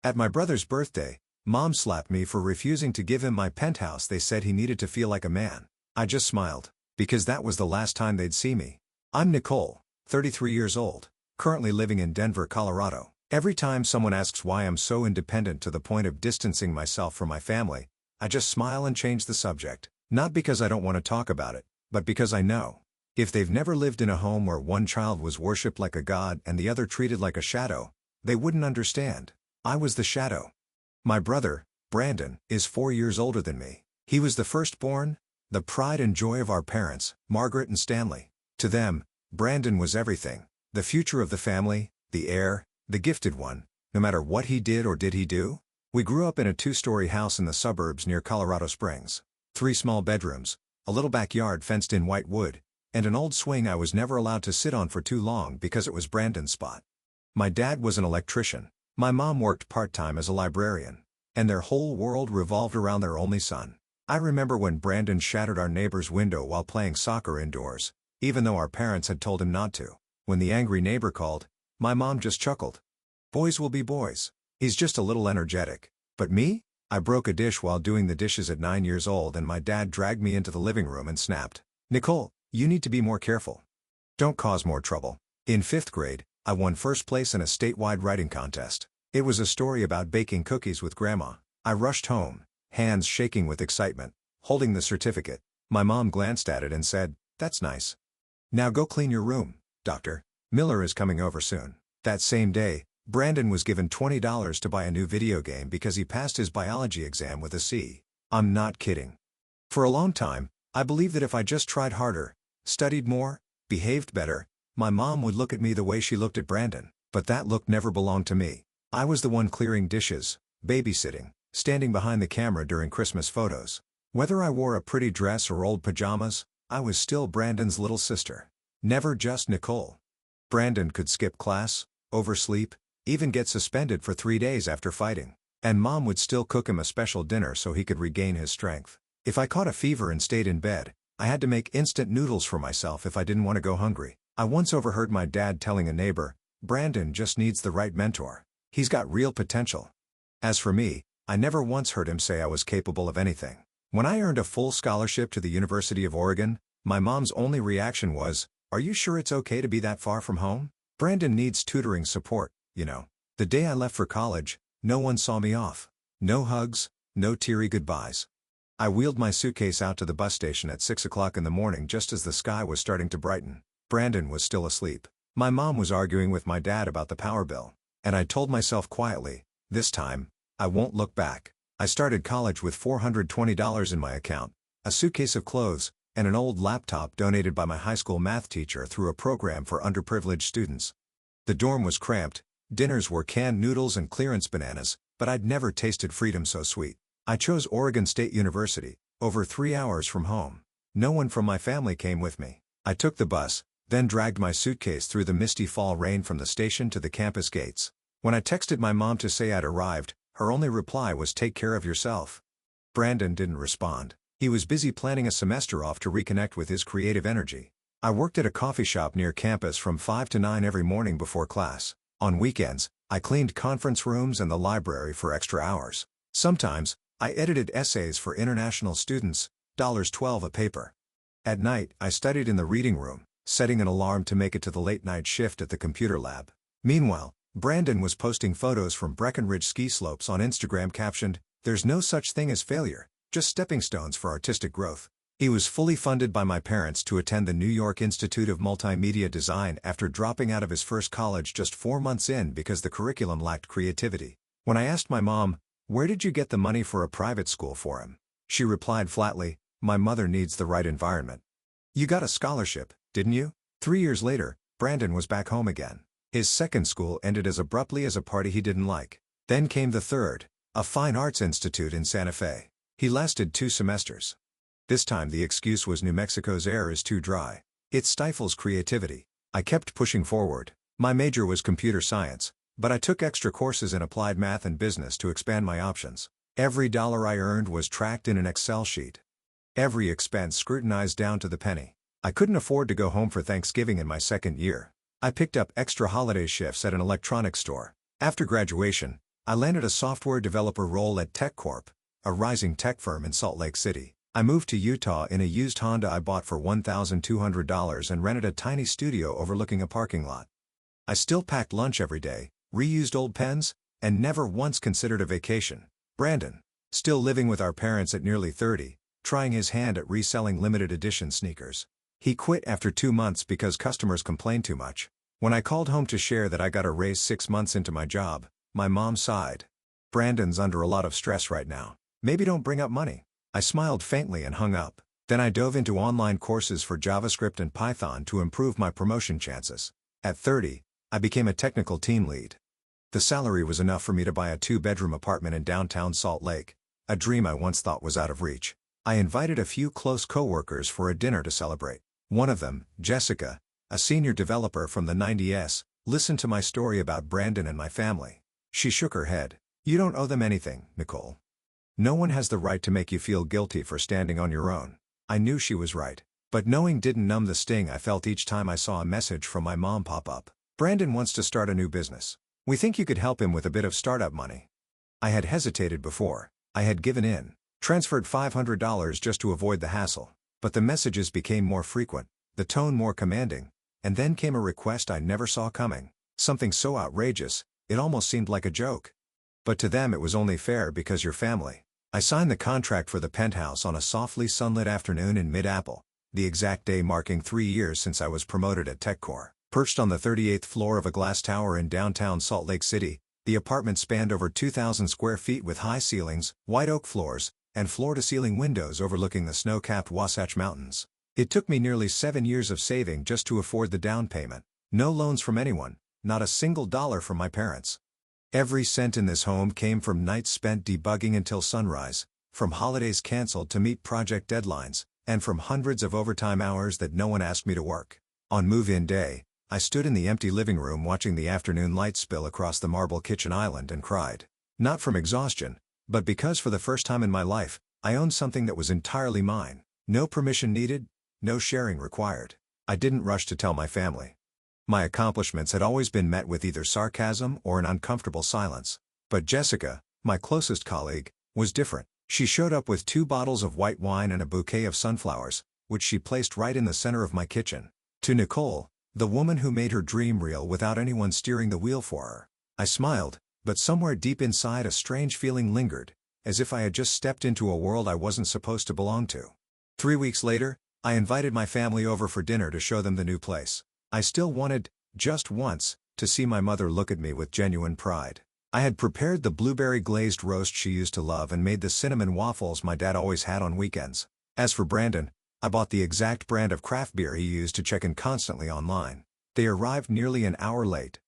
At my brother's birthday, Mom slapped me for refusing to give him my penthouse. They said he needed to feel like a man. I just smiled, because that was the last time they'd see me. I'm Nicole, 33 years old, currently living in Denver, Colorado. Every time someone asks why I'm so independent to the point of distancing myself from my family, I just smile and change the subject. Not because I don't want to talk about it, but because I know. If they've never lived in a home where one child was worshipped like a god and the other treated like a shadow, they wouldn't understand. I was the shadow. My brother, Brandon, is 4 years older than me. He was the firstborn, the pride and joy of our parents, Margaret and Stanley. To them, Brandon was everything, the future of the family, the heir, the gifted one, no matter what he did or did he do. We grew up in a 2-story house in the suburbs near Colorado Springs. 3 small bedrooms, a little backyard fenced in white wood, and an old swing I was never allowed to sit on for too long because it was Brandon's spot. My dad was an electrician. My mom worked part-time as a librarian, and their whole world revolved around their only son. I remember when Brandon shattered our neighbor's window while playing soccer indoors, even though our parents had told him not to. When the angry neighbor called, my mom just chuckled. Boys will be boys. He's just a little energetic. But me? I broke a dish while doing the dishes at 9 years old and my dad dragged me into the living room and snapped, "Nicole, you need to be more careful. Don't cause more trouble." In 5th grade, I won first place in a statewide writing contest. It was a story about baking cookies with Grandma. I rushed home, hands shaking with excitement, holding the certificate. My mom glanced at it and said, "That's nice. Now go clean your room, Dr. Miller is coming over soon." That same day, Brandon was given $20 to buy a new video game because he passed his biology exam with a C. I'm not kidding. For a long time, I believed that if I just tried harder, studied more, behaved better, my mom would look at me the way she looked at Brandon. But that look never belonged to me. I was the one clearing dishes, babysitting, standing behind the camera during Christmas photos. Whether I wore a pretty dress or old pajamas, I was still Brandon's little sister. Never just Nicole. Brandon could skip class, oversleep, even get suspended for 3 days after fighting. And Mom would still cook him a special dinner so he could regain his strength. If I caught a fever and stayed in bed, I had to make instant noodles for myself if I didn't want to go hungry. I once overheard my dad telling a neighbor, "Brandon just needs the right mentor. He's got real potential." As for me, I never once heard him say I was capable of anything. When I earned a full scholarship to the University of Oregon, my mom's only reaction was, "Are you sure it's okay to be that far from home? Brandon needs tutoring support, you know." The day I left for college, no one saw me off. No hugs, no teary goodbyes. I wheeled my suitcase out to the bus station at 6 o'clock in the morning just as the sky was starting to brighten. Brandon was still asleep. My mom was arguing with my dad about the power bill. And I told myself quietly, this time, I won't look back. I started college with $420 in my account, a suitcase of clothes, and an old laptop donated by my high school math teacher through a program for underprivileged students. The dorm was cramped, dinners were canned noodles and clearance bananas, but I'd never tasted freedom so sweet. I chose Oregon State University, over 3 hours from home. No one from my family came with me. I took the bus, then dragged my suitcase through the misty fall rain from the station to the campus gates. When I texted my mom to say I'd arrived, her only reply was, "Take care of yourself." Brandon didn't respond. He was busy planning a semester off to reconnect with his creative energy. I worked at a coffee shop near campus from 5 to 9 every morning before class. On weekends, I cleaned conference rooms and the library for extra hours. Sometimes, I edited essays for international students, $12 a paper. At night, I studied in the reading room, setting an alarm to make it to the late-night shift at the computer lab. Meanwhile, Brandon was posting photos from Breckenridge ski slopes on Instagram captioned, "There's no such thing as failure, just stepping stones for artistic growth." He was fully funded by my parents to attend the New York Institute of Multimedia Design after dropping out of his first college just 4 months in because the curriculum lacked creativity. When I asked my mom, "Where did you get the money for a private school for him?" she replied flatly, "My mother needs the right environment." "You got a scholarship, didn't you?" 3 years later, Brandon was back home again. His second school ended as abruptly as a party he didn't like. Then came the third, a fine arts institute in Santa Fe. He lasted 2 semesters. This time the excuse was New Mexico's air is too dry. It stifles creativity. I kept pushing forward. My major was computer science, but I took extra courses in applied math and business to expand my options. Every dollar I earned was tracked in an Excel sheet. Every expense scrutinized down to the penny. I couldn't afford to go home for Thanksgiving in my second year. I picked up extra holiday shifts at an electronics store. After graduation, I landed a software developer role at TechCorp, a rising tech firm in Salt Lake City. I moved to Utah in a used Honda I bought for $1,200 and rented a tiny studio overlooking a parking lot. I still packed lunch every day, reused old pens, and never once considered a vacation. Brandon, still living with our parents at nearly 30, trying his hand at reselling limited edition sneakers. He quit after 2 months because customers complained too much. When I called home to share that I got a raise 6 months into my job, my mom sighed. Brandon's under a lot of stress right now. Maybe don't bring up money. I smiled faintly and hung up. Then I dove into online courses for JavaScript and Python to improve my promotion chances. At 30, I became a technical team lead. The salary was enough for me to buy a 2-bedroom apartment in downtown Salt Lake, a dream I once thought was out of reach. I invited a few close coworkers for a dinner to celebrate. One of them, Jessica, a senior developer from the 90s, listened to my story about Brandon and my family. She shook her head. You don't owe them anything, Nicole. No one has the right to make you feel guilty for standing on your own. I knew she was right. But knowing didn't numb the sting I felt each time I saw a message from my mom pop up. Brandon wants to start a new business. We think you could help him with a bit of startup money. I had hesitated before. I had given in, transferred $500 just to avoid the hassle. But the messages became more frequent, the tone more commanding, and then came a request I never saw coming. Something so outrageous, it almost seemed like a joke. But to them it was only fair because you're family. I signed the contract for the Penthouse on a softly sunlit afternoon in mid-April, the exact day marking 3 years since I was promoted at TechCorp. Perched on the 38th floor of a glass tower in downtown Salt Lake City, the apartment spanned over 2,000 square feet with high ceilings, white oak floors, and floor-to-ceiling windows overlooking the snow-capped Wasatch Mountains. It took me nearly 7 years of saving just to afford the down payment. No loans from anyone, not a single dollar from my parents. Every cent in this home came from nights spent debugging until sunrise, from holidays canceled to meet project deadlines, and from hundreds of overtime hours that no one asked me to work. On move-in day, I stood in the empty living room watching the afternoon light spill across the marble kitchen island and cried. Not from exhaustion, but because for the first time in my life, I owned something that was entirely mine. No permission needed, no sharing required. I didn't rush to tell my family. My accomplishments had always been met with either sarcasm or an uncomfortable silence. But Jessica, my closest colleague, was different. She showed up with 2 bottles of white wine and a bouquet of sunflowers, which she placed right in the center of my kitchen. To Nicole, the woman who made her dream real without anyone steering the wheel for her. I smiled, but somewhere deep inside a strange feeling lingered, as if I had just stepped into a world I wasn't supposed to belong to. 3 weeks later, I invited my family over for dinner to show them the new place. I still wanted, just once, to see my mother look at me with genuine pride. I had prepared the blueberry glazed roast she used to love and made the cinnamon waffles my dad always had on weekends. As for Brandon, I bought the exact brand of craft beer he used to check in constantly online. They arrived nearly an hour late.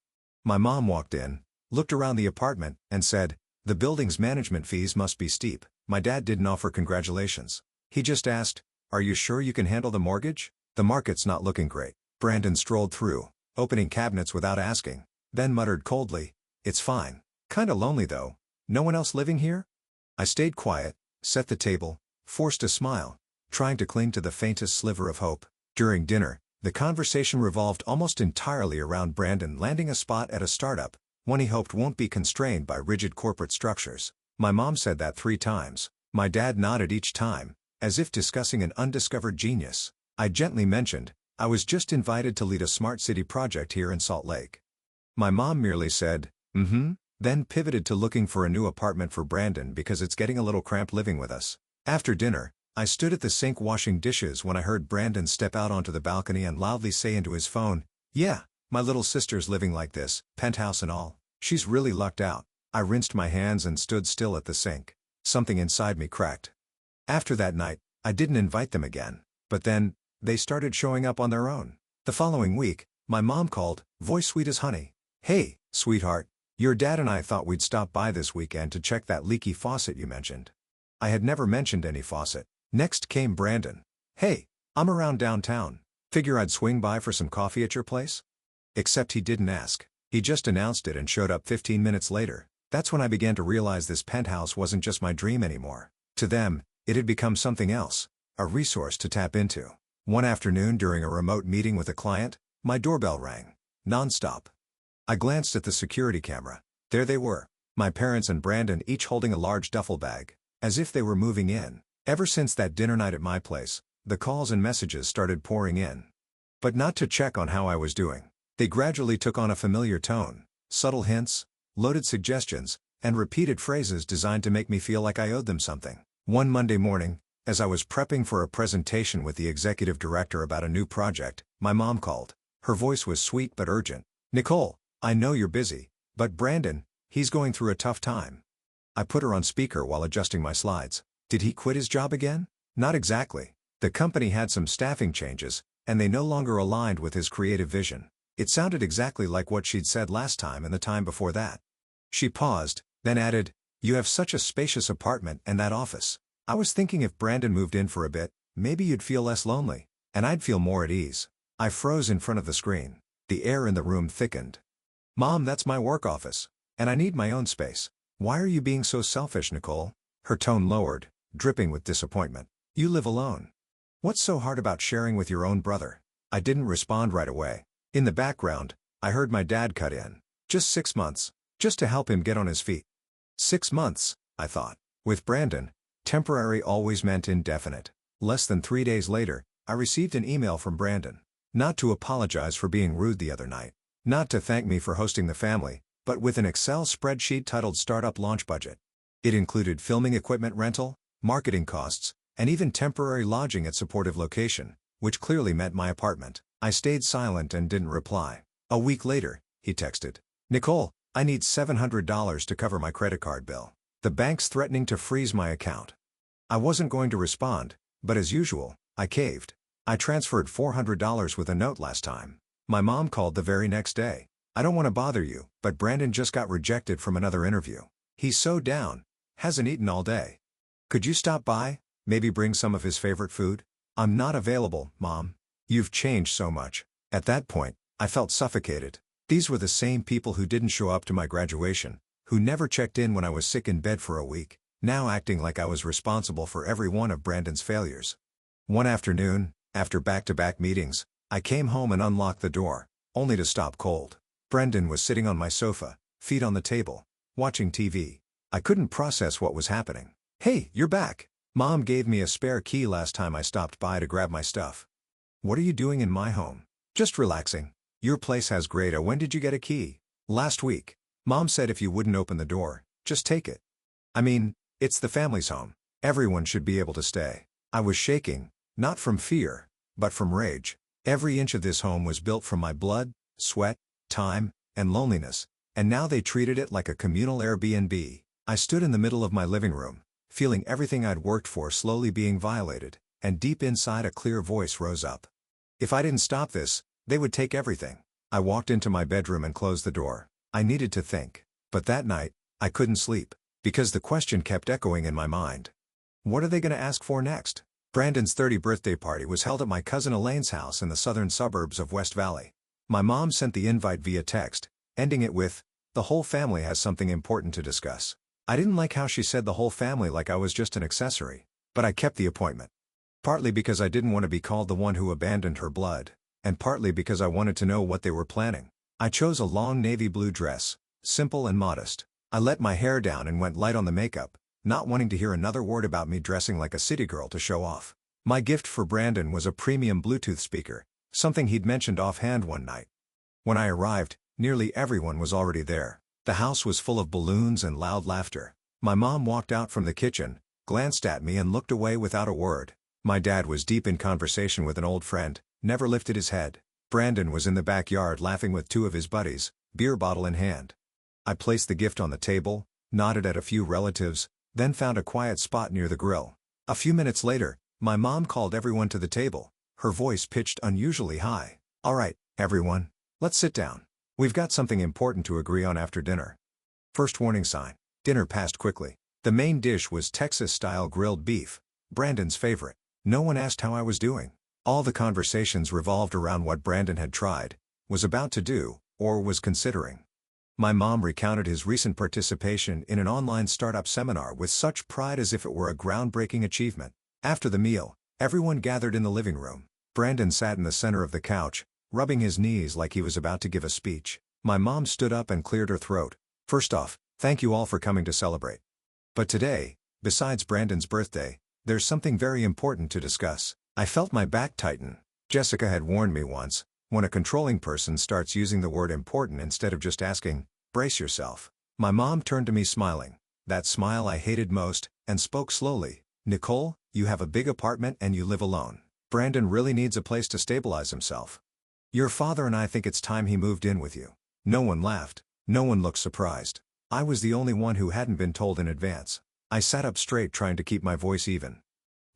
My mom walked in, looked around the apartment, and said, "The building's management fees must be steep." My dad didn't offer congratulations. He just asked, "Are you sure you can handle the mortgage? The market's not looking great." Brandon strolled through, opening cabinets without asking, then muttered coldly, "It's fine. Kinda lonely though. No one else living here?" I stayed quiet, set the table, forced a smile, trying to cling to the faintest sliver of hope. During dinner, the conversation revolved almost entirely around Brandon landing a spot at a startup, one he hoped won't be constrained by rigid corporate structures. My mom said that 3 times. My dad nodded each time, as if discussing an undiscovered genius. I gently mentioned, I was just invited to lead a smart city project here in Salt Lake. My mom merely said, then pivoted to looking for a new apartment for Brandon because it's getting a little cramped living with us. After dinner, I stood at the sink washing dishes when I heard Brandon step out onto the balcony and loudly say into his phone, "Yeah, my little sister's living like this, penthouse and all. She's really lucked out." I rinsed my hands and stood still at the sink. Something inside me cracked. After that night, I didn't invite them again. But then, they started showing up on their own. The following week, my mom called, voice sweet as honey. "Hey, sweetheart, your dad and I thought we'd stop by this weekend to check that leaky faucet you mentioned." I had never mentioned any faucet. Next came Brandon. "Hey, I'm around downtown. Figure I'd swing by for some coffee at your place?" Except he didn't ask. He just announced it and showed up 15 minutes later. That's when I began to realize this penthouse wasn't just my dream anymore. To them, it had become something else, a resource to tap into. One afternoon during a remote meeting with a client, my doorbell rang. Non-stop. I glanced at the security camera. There they were, My parents and Brandon each holding a large duffel bag, as if they were moving in. Ever since that dinner night at my place, the calls and messages started pouring in. But not to check on how I was doing. They gradually took on a familiar tone, subtle hints, loaded suggestions, and repeated phrases designed to make me feel like I owed them something. One Monday morning, as I was prepping for a presentation with the executive director about a new project, my mom called. Her voice was sweet but urgent. "Nicole, I know you're busy, but Brandon, he's going through a tough time." I put her on speaker while adjusting my slides. Did he quit his job again? Not exactly. The company had some staffing changes, and they no longer aligned with his creative vision. It sounded exactly like what she'd said last time and the time before that. She paused, then added, "You have such a spacious apartment and that office. I was thinking if Brandon moved in for a bit, maybe you'd feel less lonely, and I'd feel more at ease." I froze in front of the screen. The air in the room thickened. "Mom, that's my work office, and I need my own space. Why are you being so selfish, Nicole?" Her tone lowered, dripping with disappointment. "You live alone. What's so hard about sharing with your own brother?" I didn't respond right away. In the background, I heard my dad cut in. "Just 6 months, just to help him get on his feet." 6 months, I thought. With Brandon, temporary always meant indefinite. Less than 3 days later, I received an email from Brandon. Not to apologize for being rude the other night. Not to thank me for hosting the family, but with an Excel spreadsheet titled Startup Launch Budget. It included filming equipment rental, marketing costs, and even temporary lodging at supportive location, which clearly meant my apartment. I stayed silent and didn't reply. A week later, he texted, "Nicole, I need $700 to cover my credit card bill. The bank's threatening to freeze my account." I wasn't going to respond, but as usual, I caved. I transferred $400 with a note last time. My mom called the very next day. "I don't want to bother you, but Brandon just got rejected from another interview. He's so down, hasn't eaten all day. Could you stop by, maybe bring some of his favorite food?" "I'm not available, Mom. You've changed so much." At that point, I felt suffocated. These were the same people who didn't show up to my graduation, who never checked in when I was sick in bed for a week, now acting like I was responsible for every one of Brandon's failures. One afternoon, after back-to-back meetings, I came home and unlocked the door, only to stop cold. Brandon was sitting on my sofa, feet on the table, watching TV. I couldn't process what was happening. "Hey, you're back. Mom gave me a spare key last time I stopped by to grab my stuff." "What are you doing in my home?" "Just relaxing. Your place has great. When did you get a key?" "Last week. Mom said if you wouldn't open the door, just take it. I mean, it's the family's home. Everyone should be able to stay." I was shaking, not from fear, but from rage. Every inch of this home was built from my blood, sweat, time, and loneliness, and now they treated it like a communal Airbnb. I stood in the middle of my living room, feeling everything I'd worked for slowly being violated, and deep inside a clear voice rose up. If I didn't stop this, they would take everything. I walked into my bedroom and closed the door. I needed to think. But that night, I couldn't sleep, because the question kept echoing in my mind. What are they going to ask for next? Brandon's 30th birthday party was held at my cousin Elaine's house in the southern suburbs of West Valley. My mom sent the invite via text, ending it with, "The whole family has something important to discuss." I didn't like how she said the whole family like I was just an accessory, but I kept the appointment. Partly because I didn't want to be called the one who abandoned her blood, and partly because I wanted to know what they were planning. I chose a long navy blue dress, simple and modest. I let my hair down and went light on the makeup, not wanting to hear another word about me dressing like a city girl to show off. My gift for Brandon was a premium Bluetooth speaker, something he'd mentioned offhand one night. When I arrived, nearly everyone was already there. The house was full of balloons and loud laughter. My mom walked out from the kitchen, glanced at me and looked away without a word. My dad was deep in conversation with an old friend, never lifted his head. Brandon was in the backyard laughing with two of his buddies, beer bottle in hand. I placed the gift on the table, nodded at a few relatives, then found a quiet spot near the grill. A few minutes later, my mom called everyone to the table, her voice pitched unusually high. "All right, everyone, let's sit down. We've got something important to agree on after dinner." First warning sign. Dinner passed quickly. The main dish was Texas-style grilled beef, Brandon's favorite. No one asked how I was doing. All the conversations revolved around what Brandon had tried, was about to do, or was considering. My mom recounted his recent participation in an online startup seminar with such pride as if it were a groundbreaking achievement. After the meal, everyone gathered in the living room. Brandon sat in the center of the couch, rubbing his knees like he was about to give a speech. My mom stood up and cleared her throat. "First off, Thank you all for coming to celebrate. But today, besides Brandon's birthday, there's something very important to discuss. I felt my back tighten. Jessica had warned me once, when a controlling person starts using the word important instead of just asking, brace yourself. My mom turned to me smiling, that smile I hated most, and spoke slowly. Nicole, you have a big apartment and you live alone. Brandon really needs a place to stabilize himself. Your father and I think it's time he moved in with you. No one laughed. No one looked surprised. I was the only one who hadn't been told in advance. I sat up straight trying to keep my voice even.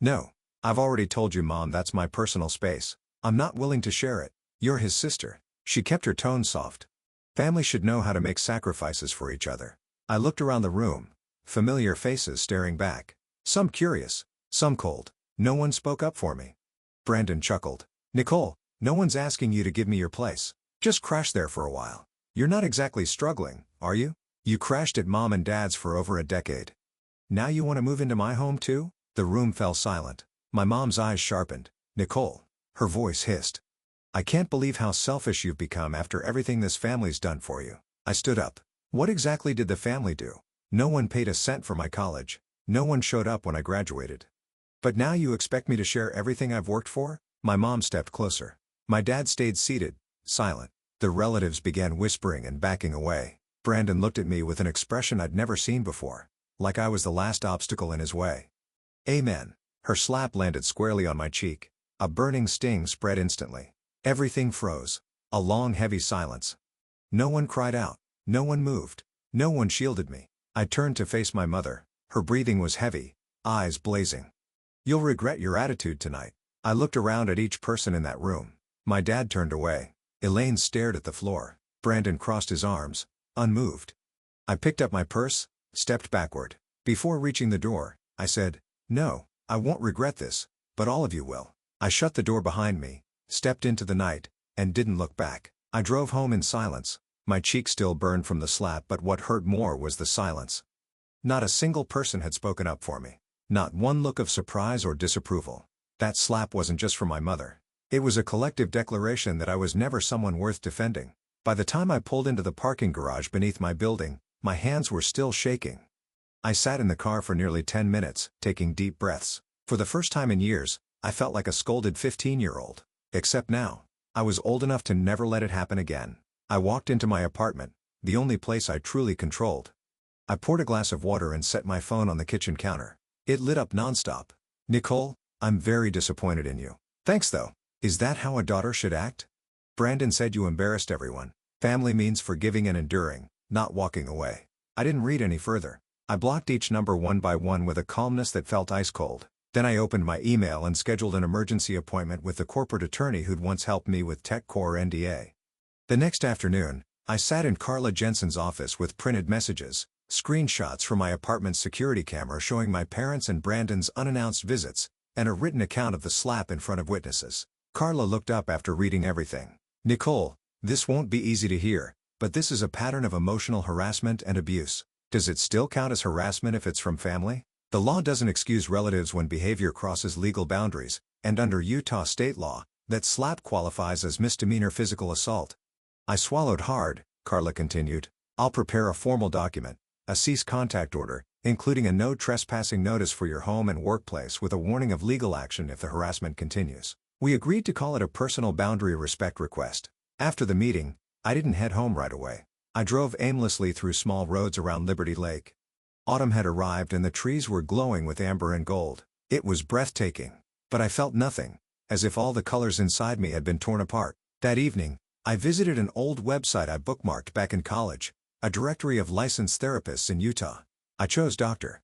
No. I've already told you, Mom, that's my personal space. I'm not willing to share it. You're his sister. She kept her tone soft. Family should know how to make sacrifices for each other. I looked around the room. Familiar faces staring back. Some curious, some cold. No one spoke up for me. Brandon chuckled. Nicole, no one's asking you to give me your place. Just crash there for a while. You're not exactly struggling, are you? You crashed at Mom and Dad's for over a decade. Now you want to move into my home too? The room fell silent. My mom's eyes sharpened. Nicole. Her voice hissed. I can't believe how selfish you've become after everything this family's done for you. I stood up. What exactly did the family do? No one paid a cent for my college. No one showed up when I graduated. But now you expect me to share everything I've worked for? My mom stepped closer. My dad stayed seated, silent. The relatives began whispering and backing away. Brandon looked at me with an expression I'd never seen before, like I was the last obstacle in his way. Amen. Her slap landed squarely on my cheek. A burning sting spread instantly. Everything froze. A long, heavy silence. No one cried out. No one moved. No one shielded me. I turned to face my mother. Her breathing was heavy, eyes blazing. You'll regret your attitude tonight. I looked around at each person in that room. My dad turned away. Elaine stared at the floor. Brandon crossed his arms, unmoved. I picked up my purse, stepped backward. Before reaching the door, I said, no, I won't regret this, but all of you will. I shut the door behind me, stepped into the night, and didn't look back. I drove home in silence. My cheek still burned from the slap, but what hurt more was the silence. Not a single person had spoken up for me. Not one look of surprise or disapproval. That slap wasn't just for my mother. It was a collective declaration that I was never someone worth defending. By the time I pulled into the parking garage beneath my building, my hands were still shaking. I sat in the car for nearly 10 minutes, taking deep breaths. For the first time in years, I felt like a scolded 15-year-old. Except now, I was old enough to never let it happen again. I walked into my apartment, the only place I truly controlled. I poured a glass of water and set my phone on the kitchen counter. It lit up nonstop. Nicole, I'm very disappointed in you. Thanks though. Is that how a daughter should act? Brandon said you embarrassed everyone. Family means forgiving and enduring, not walking away. I didn't read any further. I blocked each number one by one with a calmness that felt ice cold. Then I opened my email and scheduled an emergency appointment with the corporate attorney who'd once helped me with TechCore NDA. The next afternoon, I sat in Carla Jensen's office with printed messages, screenshots from my apartment's security camera showing my parents' and Brandon's unannounced visits, and a written account of the slap in front of witnesses. Carla looked up after reading everything. Nicole, this won't be easy to hear, but this is a pattern of emotional harassment and abuse. Does it still count as harassment if it's from family? The law doesn't excuse relatives when behavior crosses legal boundaries, and under Utah state law, that slap qualifies as misdemeanor physical assault. I swallowed hard, Carla continued. I'll prepare a formal document, a cease contact order, including a no trespassing notice for your home and workplace with a warning of legal action if the harassment continues. We agreed to call it a personal boundary respect request. After the meeting, I didn't head home right away. I drove aimlessly through small roads around Liberty Lake. Autumn had arrived and the trees were glowing with amber and gold. It was breathtaking. But I felt nothing, as if all the colors inside me had been torn apart. That evening, I visited an old website I bookmarked back in college, a directory of licensed therapists in Utah. I chose Dr.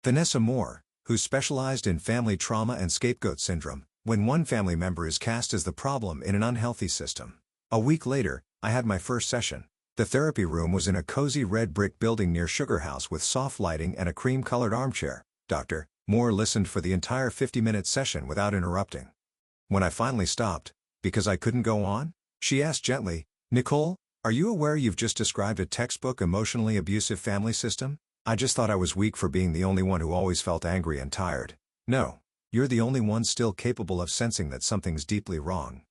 Vanessa Moore, who specialized in family trauma and scapegoat syndrome, when one family member is cast as the problem in an unhealthy system. A week later, I had my first session. The therapy room was in a cozy red brick building near Sugar House with soft lighting and a cream-colored armchair. Dr. Moore listened for the entire 50-minute session without interrupting. When I finally stopped, because I couldn't go on, she asked gently, Nicole, are you aware you've just described a textbook emotionally abusive family system? I just thought I was weak for being the only one who always felt angry and tired. No. You're the only one still capable of sensing that something's deeply wrong.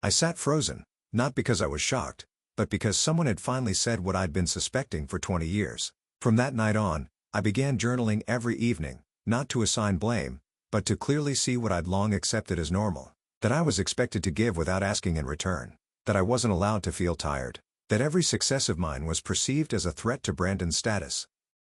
I sat frozen, not because I was shocked, but because someone had finally said what I'd been suspecting for 20 years. From that night on, I began journaling every evening, not to assign blame, but to clearly see what I'd long accepted as normal. That I was expected to give without asking in return. That I wasn't allowed to feel tired. That every success of mine was perceived as a threat to Brandon's status.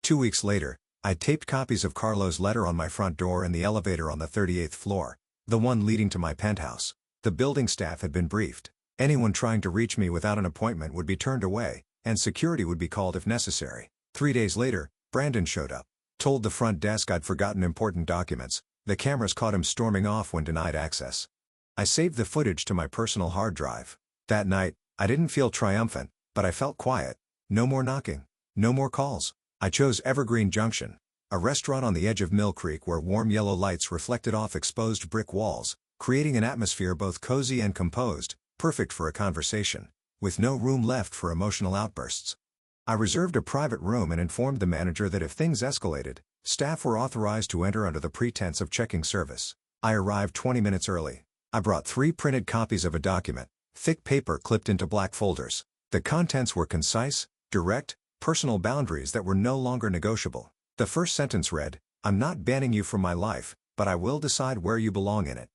2 weeks later, I taped copies of Carlo's letter on my front door in the elevator on the 38th floor, the one leading to my penthouse. The building staff had been briefed. Anyone trying to reach me without an appointment would be turned away, and security would be called if necessary. 3 days later, Brandon showed up. Told the front desk I'd forgotten important documents. The cameras caught him storming off when denied access. I saved the footage to my personal hard drive. That night, I didn't feel triumphant, but I felt quiet. No more knocking. No more calls. I chose Evergreen Junction, a restaurant on the edge of Mill Creek where warm yellow lights reflected off exposed brick walls, creating an atmosphere both cozy and composed, perfect for a conversation, with no room left for emotional outbursts. I reserved a private room and informed the manager that if things escalated, staff were authorized to enter under the pretense of checking service. I arrived 20 minutes early. I brought 3 printed copies of a document, thick paper clipped into black folders. The contents were concise, direct, personal boundaries that were no longer negotiable. The first sentence read, "I'm not banning you from my life, but I will decide where you belong in it."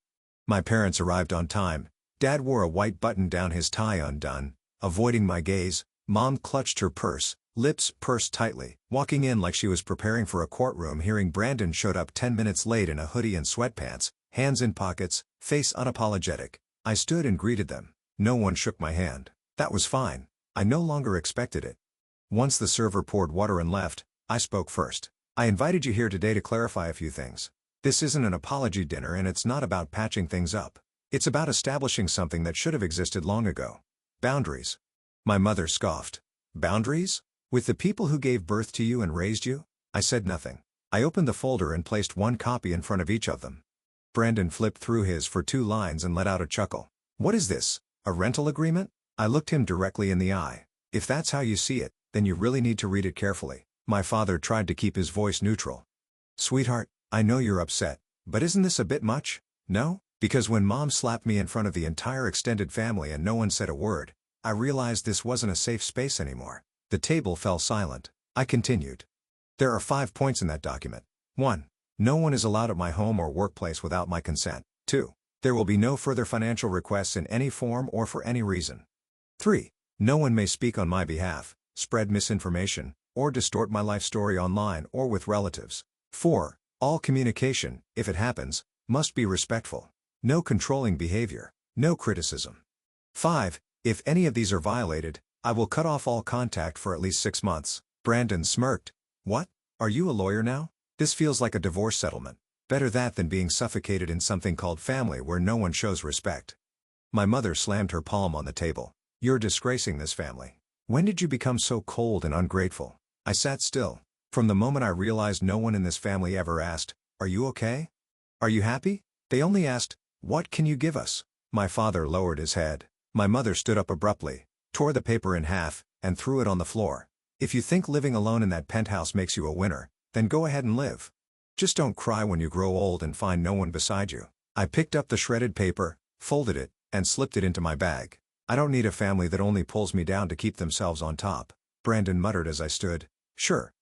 My parents arrived on time. Dad wore a white button down, his tie undone. Avoiding my gaze, Mom clutched her purse, lips pursed tightly, walking in like she was preparing for a courtroom. Hearing Brandon showed up 10 minutes late in a hoodie and sweatpants, hands in pockets, face unapologetic. I stood and greeted them. No one shook my hand. That was fine. I no longer expected it. Once the server poured water and left, I spoke first. "I invited you here today to clarify a few things. This isn't an apology dinner and it's not about patching things up. It's about establishing something that should have existed long ago. Boundaries." My mother scoffed. "Boundaries? With the people who gave birth to you and raised you?" I said nothing. I opened the folder and placed one copy in front of each of them. Brandon flipped through his for 2 lines and let out a chuckle. "What is this? A rental agreement?" I looked him directly in the eye. "If that's how you see it, then you really need to read it carefully." My father tried to keep his voice neutral. "Sweetheart, I know you're upset, but isn't this a bit much? No?" Because when Mom slapped me in front of the entire extended family and no one said a word, I realized this wasn't a safe space anymore. The table fell silent. I continued. "There are 5 points in that document. 1. No one is allowed at my home or workplace without my consent. 2. There will be no further financial requests in any form or for any reason. 3. No one may speak on my behalf, spread misinformation, or distort my life story online or with relatives. 4. All communication, if it happens, must be respectful. No controlling behavior. No criticism. 5. If any of these are violated, I will cut off all contact for at least 6 months. Brandon smirked. "What? Are you a lawyer now? This feels like a divorce settlement. Better that than being suffocated in something called family where no one shows respect." My mother slammed her palm on the table. "You're disgracing this family. When did you become so cold and ungrateful?" I sat still. From the moment I realized no one in this family ever asked, "Are you okay? Are you happy?" They only asked, "What can you give us?" My father lowered his head. My mother stood up abruptly, tore the paper in half, and threw it on the floor. "If you think living alone in that penthouse makes you a winner, then go ahead and live. Just don't cry when you grow old and find no one beside you." I picked up the shredded paper, folded it, and slipped it into my bag. "I don't need a family that only pulls me down to keep themselves on top." Brandon muttered as I stood. "Sure.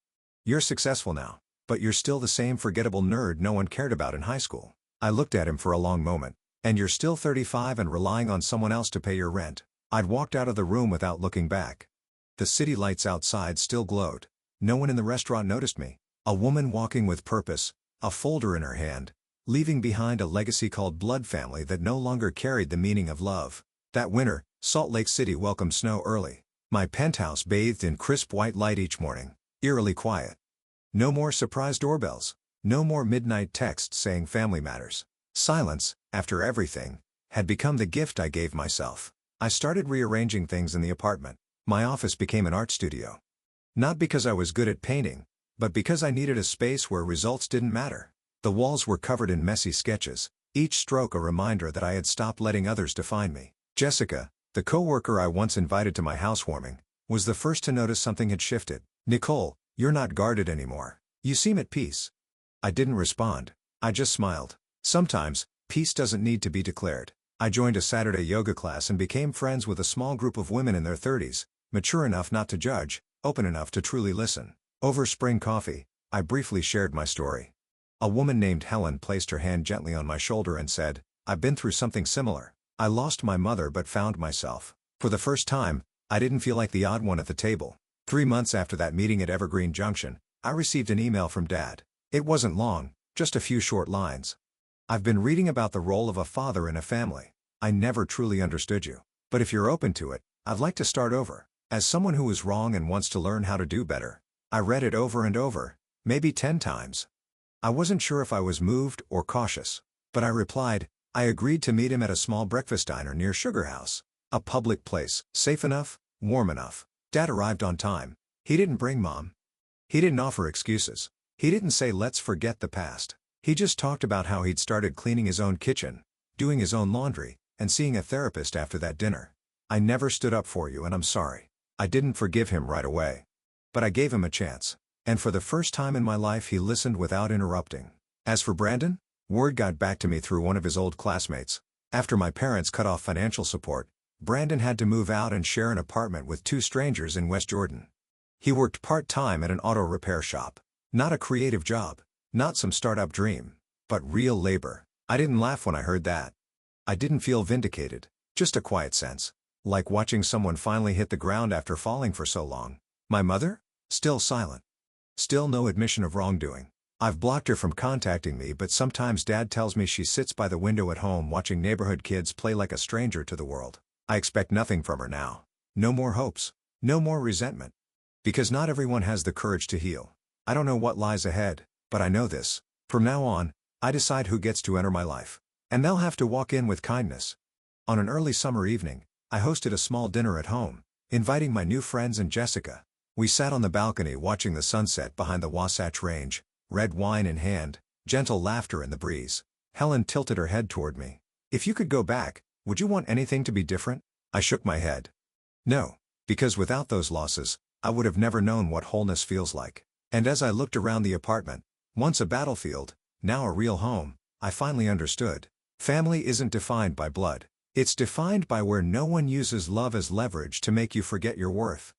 You're successful now, but you're still the same forgettable nerd no one cared about in high school." I looked at him for a long moment. "And you're still 35 and relying on someone else to pay your rent." I'd walked out of the room without looking back. The city lights outside still glowed. No one in the restaurant noticed me. A woman walking with purpose, a folder in her hand, leaving behind a legacy called blood family that no longer carried the meaning of love. That winter, Salt Lake City welcomed snow early. My penthouse bathed in crisp white light each morning, eerily quiet. No more surprise doorbells. No more midnight texts saying family matters. Silence, after everything, had become the gift I gave myself. I started rearranging things in the apartment. My office became an art studio. Not because I was good at painting, but because I needed a space where results didn't matter. The walls were covered in messy sketches, each stroke a reminder that I had stopped letting others define me. Jessica, the coworker I once invited to my housewarming, was the first to notice something had shifted. "Nicole, you're not guarded anymore. You seem at peace." I didn't respond. I just smiled. Sometimes, peace doesn't need to be declared. I joined a Saturday yoga class and became friends with a small group of women in their 30s, mature enough not to judge, open enough to truly listen. Over spring coffee, I briefly shared my story. A woman named Helen placed her hand gently on my shoulder and said, "I've been through something similar. I lost my mother but found myself. For the first time, I didn't feel like the odd one at the table." 3 months after that meeting at Evergreen Junction, I received an email from Dad. It wasn't long, just a few short lines. "I've been reading about the role of a father in a family. I never truly understood you. But if you're open to it, I'd like to start over. As someone who was wrong and wants to learn how to do better." I read it over and over, maybe 10 times. I wasn't sure if I was moved or cautious. But I replied, I agreed to meet him at a small breakfast diner near Sugar House. A public place, safe enough, warm enough. Dad arrived on time. He didn't bring Mom. He didn't offer excuses. He didn't say let's forget the past. He just talked about how he'd started cleaning his own kitchen, doing his own laundry, and seeing a therapist after that dinner. "I never stood up for you and I'm sorry." I didn't forgive him right away. But I gave him a chance. And for the first time in my life he listened without interrupting. As for Brandon, word got back to me through one of his old classmates. After my parents cut off financial support, Brandon had to move out and share an apartment with 2 strangers in West Jordan. He worked part-time at an auto repair shop. Not a creative job, not some startup dream, but real labor. I didn't laugh when I heard that. I didn't feel vindicated, just a quiet sense. Like watching someone finally hit the ground after falling for so long. My mother? Still silent. Still no admission of wrongdoing. I've blocked her from contacting me, but sometimes Dad tells me she sits by the window at home watching neighborhood kids play like a stranger to the world. I expect nothing from her now. No more hopes. No more resentment. Because not everyone has the courage to heal. I don't know what lies ahead, but I know this. From now on, I decide who gets to enter my life. And they'll have to walk in with kindness. On an early summer evening, I hosted a small dinner at home, inviting my new friends and Jessica. We sat on the balcony watching the sunset behind the Wasatch Range, red wine in hand, gentle laughter in the breeze. Helen tilted her head toward me. "If you could go back, would you want anything to be different?" I shook my head. No, because without those losses, I would have never known what wholeness feels like. And as I looked around the apartment, once a battlefield, now a real home, I finally understood. Family isn't defined by blood. It's defined by where no one uses love as leverage to make you forget your worth.